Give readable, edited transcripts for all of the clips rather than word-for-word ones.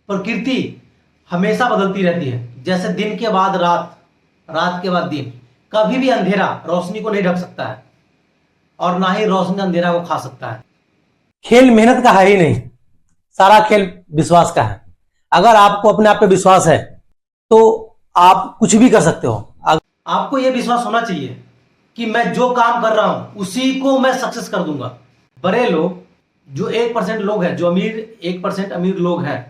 प्रकृति हमेशा बदलती रहती है। जैसे दिन के बाद रात, रात के बाद दिन, कभी भी अंधेरा रोशनी को नहीं ढक सकता है और ना ही रोशनी अंधेरा को खा सकता है। खेल मेहनत का है ही नहीं, सारा खेल विश्वास का है। अगर आपको अपने आप पे विश्वास है तो आप कुछ भी कर सकते हो। आपको यह विश्वास होना चाहिए कि मैं जो काम कर रहा हूं उसी को मैं सक्सेस कर दूंगा। बड़े लोग, जो 1% लोग हैं, जो अमीर 1% अमीर लोग हैं,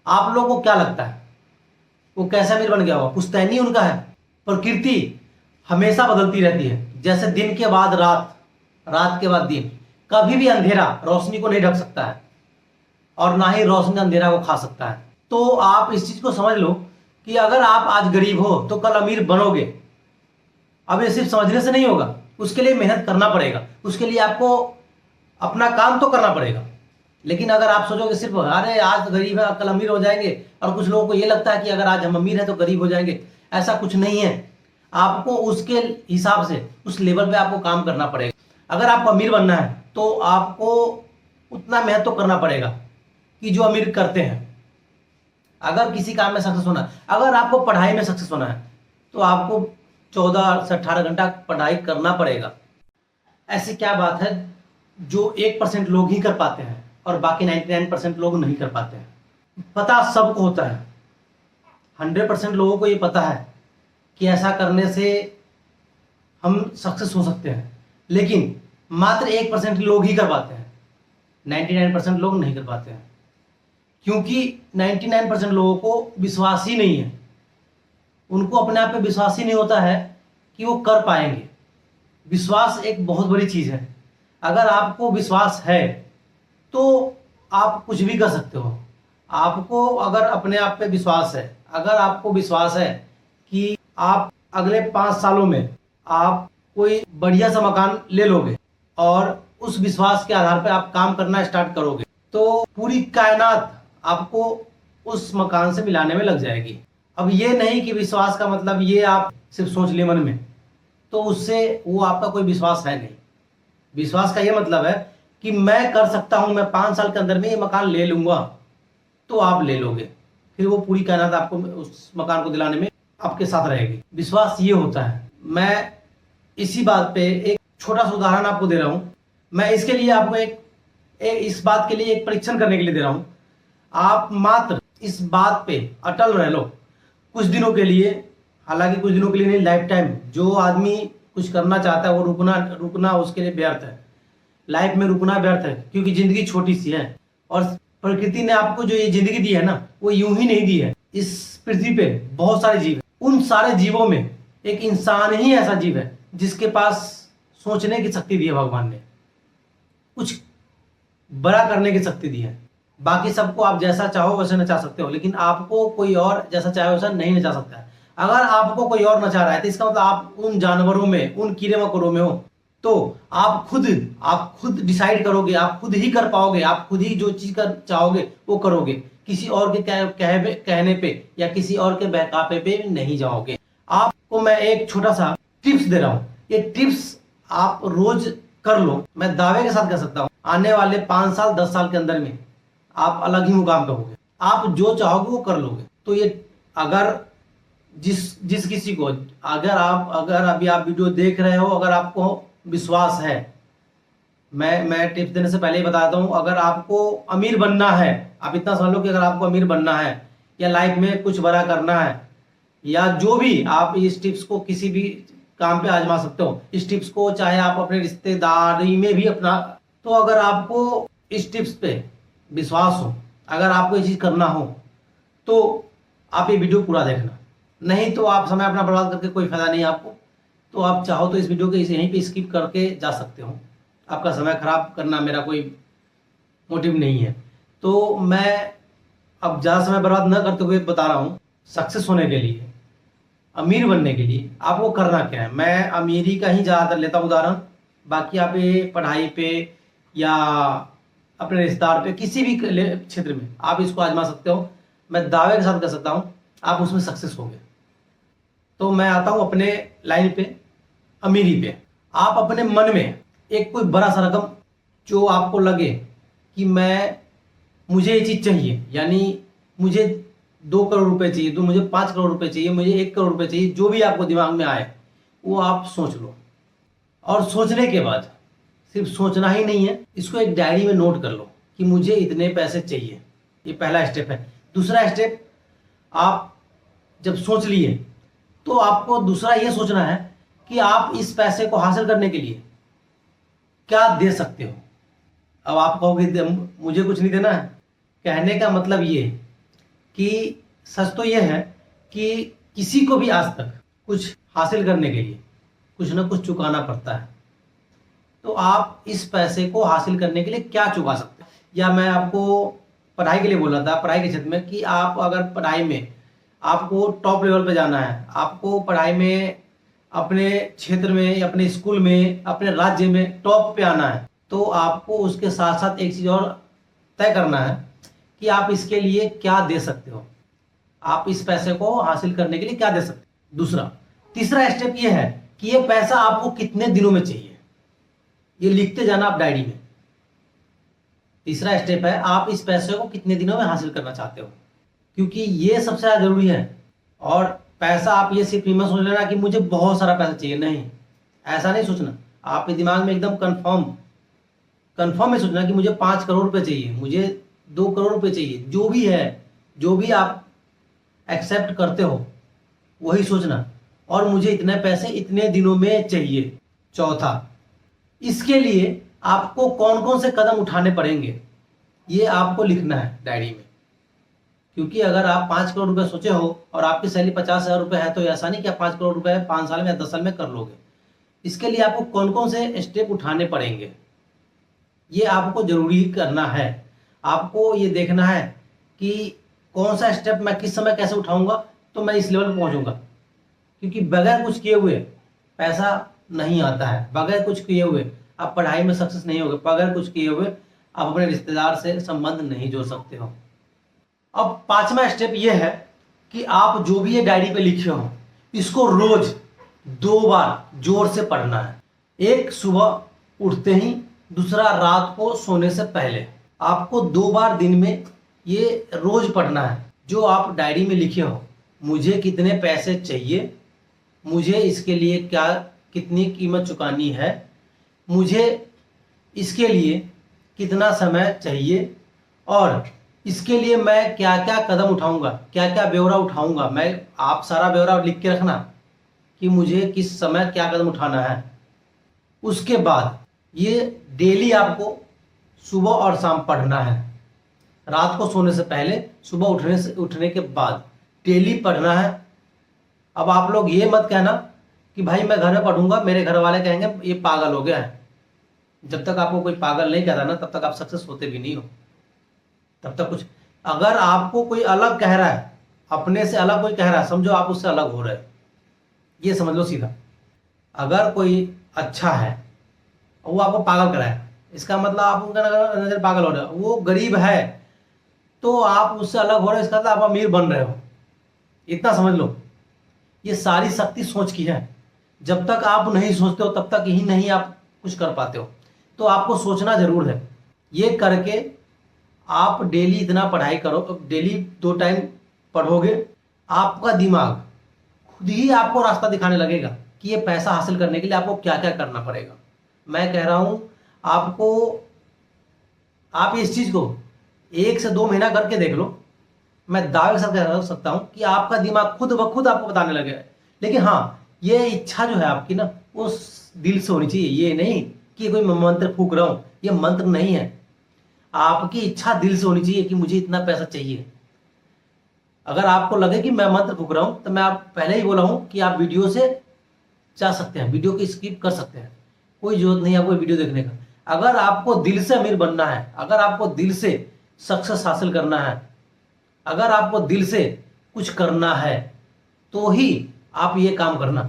आप लोगों को क्या लगता है वो कैसे अमीर बन गया होगा? पुश्तैनी उनका है। प्रकृति हमेशा बदलती रहती है। जैसे दिन के बाद रात, रात के बाद दिन, कभी भी अंधेरा रोशनी को नहीं ढक सकता है और ना ही रोशनी अंधेरा को खा सकता है। तो आप इस चीज को समझ लो कि अगर आप आज गरीब हो तो कल अमीर बनोगे। अब ये सिर्फ समझने से नहीं होगा, उसके लिए मेहनत करना पड़ेगा, उसके लिए आपको अपना काम तो करना पड़ेगा। लेकिन अगर आप सोचोगे सिर्फ अरे आज गरीब है कल अमीर हो जाएंगे, और कुछ लोगों को ये लगता है कि अगर आज हम अमीर हैं तो गरीब हो जाएंगे, ऐसा कुछ नहीं है। आपको उसके हिसाब से, उस लेवल पे आपको काम करना पड़ेगा। अगर आपको अमीर बनना है तो आपको उतना मेहनत तो करना पड़ेगा कि जो अमीर करते हैं। अगर किसी काम में सक्सेस होना है, अगर आपको पढ़ाई में सक्सेस होना है तो आपको 14 से 18 घंटा पढ़ाई करना पड़ेगा। ऐसी क्या बात है जो 1% लोग ही कर पाते हैं और बाकी 99% लोग नहीं कर पाते हैं? पता सबको होता है, 100% लोगों को ये पता है कि ऐसा करने से हम सक्सेस हो सकते हैं, लेकिन मात्र 1% लोग ही कर पाते हैं, 99% लोग नहीं कर पाते हैं। क्योंकि 99% लोगों को विश्वास ही नहीं है, उनको अपने आप पे विश्वास ही नहीं होता है कि वो कर पाएंगे। विश्वास एक बहुत बड़ी चीज है। अगर आपको विश्वास है तो आप कुछ भी कर सकते हो। आपको अगर अपने आप पे विश्वास है, अगर आपको विश्वास है कि आप अगले 5 सालों में आप कोई बढ़िया सा मकान ले लोगे और उस विश्वास के आधार पर आप काम करना स्टार्ट करोगे, तो पूरी कायनात आपको उस मकान से मिलाने में लग जाएगी। अब ये नहीं कि विश्वास का मतलब ये आप सिर्फ सोच लिए मन में, तो उससे वो आपका कोई विश्वास है नहीं। विश्वास का ये मतलब है कि मैं कर सकता हूं, मैं 5 साल के अंदर में ये मकान ले लूंगा, तो आप ले लोगे। फिर वो पूरी कायनात आपको उस मकान को दिलाने में आपके साथ रहेगी। विश्वास ये होता है। मैं इसी बात पे एक छोटा सा उदाहरण आपको दे रहा हूं। मैं इसके लिए आपको इस बात के लिए एक परीक्षण करने के लिए दे रहा हूं। आप मात्र इस बात पे अटल रह लो कुछ दिनों के लिए, हालांकि कुछ दिनों के लिए नहीं, लाइफ टाइम। जो आदमी कुछ करना चाहता है वो रुकना उसके लिए व्यर्थ है। लाइफ में रुकना व्यर्थ है, क्योंकि जिंदगी छोटी सी है और प्रकृति ने आपको जो ये जिंदगी दी है ना, वो यूं ही नहीं दी है। इस पृथ्वी पे बहुत सारे जीव हैं, उन सारे जीवों में एक इंसान ही ऐसा जीव है जिसके पास सोचने की शक्ति दी है भगवान ने, कुछ बड़ा करने की शक्ति दी है। बाकी सबको आप जैसा चाहो वैसे नचा सकते हो, लेकिन आपको कोई और जैसा चाहे वैसा नहीं नचा सकता है। अगर आपको कोई और नचा रहा है तो इसका मतलब आप उन जानवरों में, उन कीड़े मकोड़ों में हो। तो आप खुद डिसाइड करोगे, आप खुद ही कर पाओगे, आप खुद ही जो चीज कर चाहोगे वो करोगे। किसी और के कहने पे या किसी और के बहकावे पे नहीं जाओगे। आपको मैं एक छोटा सा टिप्स दे रहा हूं, ये टिप्स आप रोज कर लो। मैं दावे के साथ कह सकता हूं आने वाले 5 साल 10 साल के अंदर में आप अलग ही मुकाम पे होगे। आप जो चाहोगे वो कर लोगे। तो ये अगर जिस किसी को, अगर अभी आप वीडियो देख रहे हो, अगर आपको विश्वास है, मैं टिप्स देने से पहले ही बताता हूँ, अगर आपको अमीर बनना है, आप इतना समझ लो कि अगर आपको अमीर बनना है या लाइफ में कुछ बड़ा करना है या जो भी, आप इस टिप्स को किसी भी काम पे आजमा सकते हो। इस टिप्स को चाहे आप अपने रिश्तेदारी में भी अपना, तो अगर आपको इस टिप्स पे विश्वास हो, अगर आपको ये चीज करना हो, तो आप ये वीडियो पूरा देखना। नहीं तो आप समय अपना बर्बाद करके कोई फायदा नहीं आपको। तो आप चाहो तो इस वीडियो के यहीं पे स्किप करके जा सकते हो। आपका समय खराब करना मेरा कोई मोटिव नहीं है। तो मैं अब ज़्यादा समय बर्बाद न करते हुए बता रहा हूँ, सक्सेस होने के लिए, अमीर बनने के लिए आपको करना क्या है। मैं अमीरी का ही ज़्यादातर लेता हूँ उदाहरण, बाकी आप ये पढ़ाई पे या अपने रिश्तेदार पे, किसी भी क्षेत्र में आप इसको आजमा सकते हो। मैं दावे के साथ कह सकता हूँ आप उसमें सक्सेस होंगे। तो मैं आता हूँ अपने लाइन पे, अमीरी पे। आप अपने मन में एक कोई बड़ा सा रकम जो आपको लगे कि मैं मुझे ये चीज़ चाहिए, यानी मुझे 2 करोड़ रुपए चाहिए, तो मुझे 5 करोड़ रुपए चाहिए, मुझे 1 करोड़ रुपए चाहिए, जो भी आपको दिमाग में आए वो आप सोच लो। और सोचने के बाद सिर्फ सोचना ही नहीं है, इसको एक डायरी में नोट कर लो कि मुझे इतने पैसे चाहिए। ये पहला स्टेप है। दूसरा स्टेप, आप जब सोच लिए तो आपको दूसरा ये सोचना है कि आप इस पैसे को हासिल करने के लिए क्या दे सकते हो। अब आप कहोगे मुझे कुछ नहीं देना है। कहने का मतलब ये कि सच तो ये है कि किसी को भी आज तक कुछ हासिल करने के लिए कुछ ना कुछ चुकाना पड़ता है। तो आप इस पैसे को हासिल करने के लिए क्या चुका सकते हैं। या मैं आपको पढ़ाई के लिए बोल रहा था, पढ़ाई के क्षेत्र में, कि आप अगर पढ़ाई में आपको टॉप लेवल पे जाना है, आपको पढ़ाई में अपने क्षेत्र में, अपने स्कूल में, अपने राज्य में टॉप पे आना है, तो आपको उसके साथ साथ एक चीज़ और तय करना है कि आप इसके लिए क्या दे सकते हो, आप इस पैसे को हासिल करने के लिए क्या दे सकते हो। दूसरा, तीसरा स्टेप ये है कि ये पैसा आपको कितने दिनों में चाहिए, ये लिखते जाना आप डायरी में। तीसरा स्टेप है आप इस पैसे को कितने दिनों में हासिल करना चाहते हो, क्योंकि ये सबसे ज़्यादा जरूरी है। और पैसा आप ये सिर्फ मत सोच लेना कि मुझे बहुत सारा पैसा चाहिए, नहीं, ऐसा नहीं सोचना। आप दिमाग में एकदम कंफर्म में सोचना कि मुझे 5 करोड़ रुपए चाहिए, मुझे 2 करोड़ रुपए चाहिए, जो भी है, जो भी आप एक्सेप्ट करते हो वही सोचना, और मुझे इतने पैसे इतने दिनों में चाहिए। चौथा, इसके लिए आपको कौन कौन से कदम उठाने पड़ेंगे ये आपको लिखना है डायरी में। क्योंकि अगर आप 5 करोड़ रुपए सोचे हो और आपकी सैलरी 50,000 रुपये है, तो ऐसा नहीं कि आप 5 करोड़ रुपए 5 साल में या 10 साल में कर लोगे। इसके लिए आपको कौन कौन से स्टेप उठाने पड़ेंगे ये आपको जरूरी करना है। आपको ये देखना है कि कौन सा स्टेप मैं किस समय कैसे उठाऊंगा तो मैं इस लेवल पर पहुंचूंगा। क्योंकि बगैर कुछ किए हुए पैसा नहीं आता है, बगैर कुछ किए हुए आप पढ़ाई में सक्सेस नहीं होगे, बगैर कुछ किए हुए आप अपने रिश्तेदार से संबंध नहीं जोड़ सकते हो। अब पांचवा स्टेप ये है कि आप जो भी ये डायरी पे लिखे हो इसको रोज 2 बार जोर से पढ़ना है। एक सुबह उठते ही, दूसरा रात को सोने से पहले। आपको 2 बार दिन में ये रोज पढ़ना है जो आप डायरी में लिखे हो। मुझे कितने पैसे चाहिए, मुझे इसके लिए क्या कितनी कीमत चुकानी है, मुझे इसके लिए कितना समय चाहिए, और इसके लिए मैं क्या क्या कदम उठाऊंगा, क्या क्या ब्यौरा उठाऊंगा। आप सारा ब्यौरा लिख के रखना कि मुझे किस समय क्या कदम उठाना है। उसके बाद ये डेली आपको सुबह और शाम पढ़ना है, रात को सोने से पहले, सुबह उठने के बाद डेली पढ़ना है। अब आप लोग ये मत कहना कि भाई मैं घर में पढ़ूंगा, मेरे घर वाले कहेंगे ये पागल हो गया है। जब तक आपको कोई पागल नहीं कहता ना, तब तक आप सक्सेस होते भी नहीं हो। तब तक कुछ, अगर आपको कोई अलग कह रहा है, अपने से अलग कोई कह रहा है, समझो आप उससे अलग हो रहे हैं, ये समझ लो सीधा। अगर कोई अच्छा है वो आपको पागल कराए, इसका मतलब आप उनका नजर पागल हो रहे हो। वो गरीब है तो आप उससे अलग हो रहे हो, इसका मतलब आप अमीर बन रहे हो। इतना समझ लो। ये सारी शक्ति सोच की है। जब तक आप नहीं सोचते हो तब तक ही नहीं आप कुछ कर पाते हो। तो आपको सोचना जरूर है। ये करके आप डेली इतना पढ़ाई करो, डेली 2 टाइम पढ़ोगे, आपका दिमाग खुद ही आपको रास्ता दिखाने लगेगा कि ये पैसा हासिल करने के लिए आपको क्या क्या करना पड़ेगा। मैं कह रहा हूं आपको, आप इस चीज को 1 से 2 महीना करके देख लो। मैं दावे के साथ कह सकता हूं कि आपका दिमाग खुद ब खुद आपको बताने लगेगा। लेकिन हाँ, ये इच्छा जो है आपकी ना, वो दिल से होनी चाहिए। ये नहीं कि कोई मंत्र फूक रहा हूं, ये मंत्र नहीं है। आपकी इच्छा दिल से होनी चाहिए कि मुझे इतना पैसा चाहिए। अगर आपको लगे कि मैं मंत्र फूक रहा हूं, तो मैं आप पहले ही बोला हूं कि आप वीडियो से जा सकते हैं, वीडियो की स्किप कर सकते हैं, कोई जरूरत नहीं आपको वीडियो देखने का। अगर आपको दिल से अमीर बनना है, अगर आपको दिल से सक्सेस हासिल करना है, अगर आपको दिल से कुछ करना है, तो ही आप ये काम करना,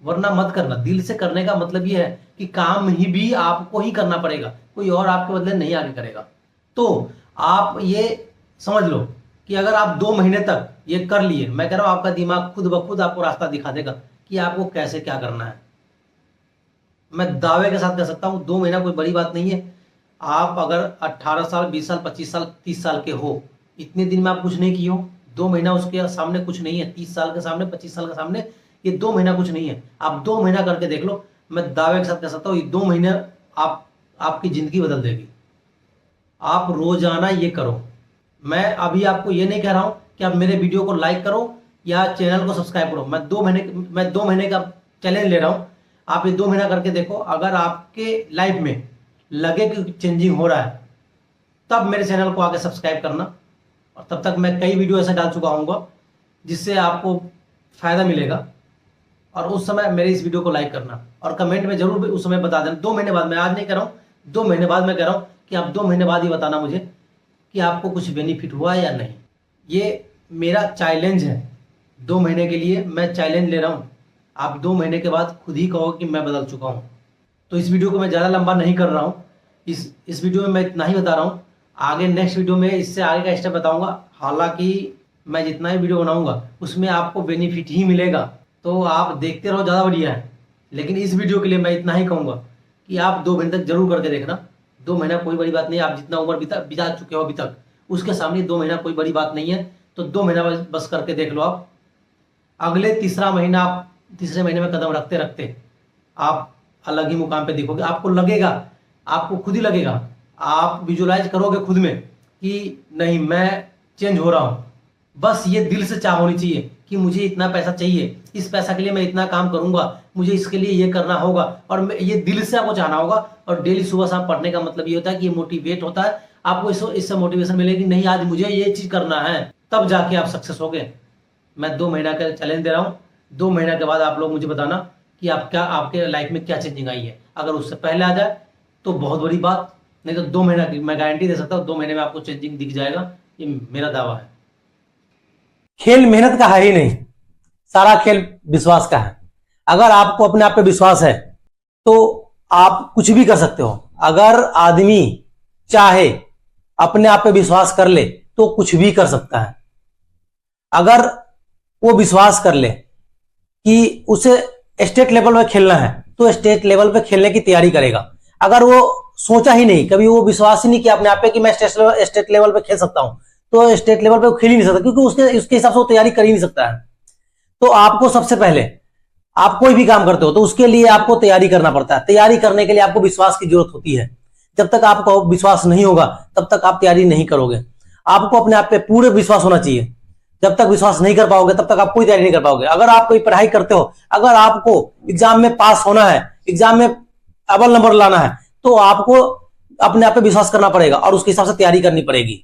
वरना मत करना। दिल से करने का मतलब ये है कि काम ही भी आपको ही करना पड़ेगा, कोई और आपके बदले नहीं आगे करेगा। तो आप ये समझ लो कि अगर आप 2 महीने तक ये कर लिए, मैं कह रहा हूं आपका दिमाग खुद ब खुद आपको रास्ता दिखा देगा कि आपको कैसे क्या करना है। मैं दावे के साथ कह सकता हूं 2 महीना कोई बड़ी बात नहीं है। आप अगर 18 साल, 20 साल, 25 साल, 30 साल के हो, इतने दिन में आप कुछ नहीं किए हो, 2 महीना उसके सामने कुछ नहीं है। 30 साल के सामने, 25 साल के सामने ये 2 महीना कुछ नहीं है। आप 2 महीना करके देख लो, मैं दावे के साथ कह सकता हूँ ये 2 महीने आपकी जिंदगी बदल देगी। आप रोजाना ये करो। मैं अभी आपको ये नहीं कह रहा हूँ कि आप मेरे वीडियो को लाइक करो या चैनल को सब्सक्राइब करो। मैं 2 महीने का चैलेंज ले रहा हूँ। आप ये 2 महीना करके देखो, अगर आपके लाइफ में लगे कि चेंजिंग हो रहा है, तब मेरे चैनल को आके सब्सक्राइब करना। और तब तक मैं कई वीडियो ऐसे डाल चुका हूँ जिससे आपको फायदा मिलेगा। और उस समय मेरे इस वीडियो को लाइक करना और कमेंट में जरूर उस समय बता देना। 2 महीने बाद, मैं आज नहीं कह रहा हूँ, 2 महीने बाद मैं कह रहा हूँ कि आप 2 महीने बाद ही बताना मुझे कि आपको कुछ बेनिफिट हुआ या नहीं। ये मेरा चैलेंज है। 2 महीने के लिए मैं चैलेंज ले रहा हूँ। आप 2 महीने के बाद खुद ही कहोगे कि मैं बदल चुका हूँ। तो इस वीडियो को मैं ज़्यादा लंबा नहीं कर रहा हूँ। इस वीडियो में मैं इतना ही बता रहा हूँ। आगे नेक्स्ट वीडियो में इससे आगे का स्टेप बताऊंगा। हालांकि मैं जितना ही वीडियो बनाऊंगा उसमें आपको बेनिफिट ही मिलेगा, तो आप देखते रहो, ज़्यादा बढ़िया है। लेकिन इस वीडियो के लिए मैं इतना ही कहूँगा कि आप 2 महीने तक जरूर करके देखना। 2 महीना कोई बड़ी बात नहीं है। आप जितना उम्र बिता चुके हो अभी तक, उसके सामने 2 महीना कोई बड़ी बात नहीं है। तो 2 महीना बस करके देख लो। आप अगले तीसरे महीने में कदम रखते रखते आप अलग ही मुकाम पे दिखोगे। आपको लगेगा, आपको खुद ही लगेगा, आप विजुलाइज करोगे खुद में कि नहीं, मैं चेंज हो रहा हूँ। बस ये दिल से चाह होनी चाहिए कि मुझे इतना पैसा चाहिए, इस पैसा के लिए मैं इतना काम करूंगा, मुझे इसके लिए ये करना होगा। और ये दिल से आपको चाहना होगा। और डेली सुबह शाम पढ़ने का मतलब ये होता है कि ये मोटिवेट होता है आपको। इससे मोटिवेशन मिलेगी, नहीं आज मुझे ये चीज करना है, तब जाके आप सक्सेस होगे। मैं 2 महीना का चैलेंज दे रहा हूँ। 2 महीना के बाद आप लोग मुझे बताना कि आपके लाइफ में क्या चेंजिंग आई है। अगर उससे पहले आ जाए तो बहुत बड़ी बात, नहीं तो 2 महीना की मैं गारंटी दे सकता हूँ, 2 महीने में आपको चेंजिंग दिख जाएगा। ये मेरा दावा है। खेल मेहनत का है ही नहीं, सारा खेल विश्वास का है। अगर आपको अपने आप पे विश्वास है तो आप कुछ भी कर सकते हो। अगर आदमी चाहे अपने आप पे विश्वास कर ले तो कुछ भी कर सकता है। अगर वो विश्वास कर ले कि उसे स्टेट लेवल पे खेलना है तो स्टेट लेवल पे खेलने की तैयारी करेगा। अगर वो सोचा ही नहीं, कभी वो विश्वास ही नहीं किया अपने आप पे कि मैं स्टेट लेवल पे खेल सकता हूं, तो स्टेट लेवल पे वो खेल ही नहीं सकता, क्योंकि उसके हिसाब से वो तैयारी कर ही नहीं सकता है। तो आपको सबसे पहले, आप कोई भी काम करते हो तो उसके लिए आपको तैयारी करना पड़ता है। तैयारी करने के लिए आपको विश्वास की जरूरत होती है। जब तक आपको विश्वास नहीं होगा तब तक आप तैयारी नहीं करोगे। आपको अपने आप पे पूरे विश्वास होना चाहिए। जब तक विश्वास नहीं कर पाओगे तब तक आप कोई तैयारी नहीं कर पाओगे। अगर आप कोई पढ़ाई करते हो, अगर आपको एग्जाम में पास होना है, एग्जाम में अव्वल नंबर लाना है, तो आपको अपने आप पे विश्वास करना पड़ेगा और उसके हिसाब से तैयारी करनी पड़ेगी।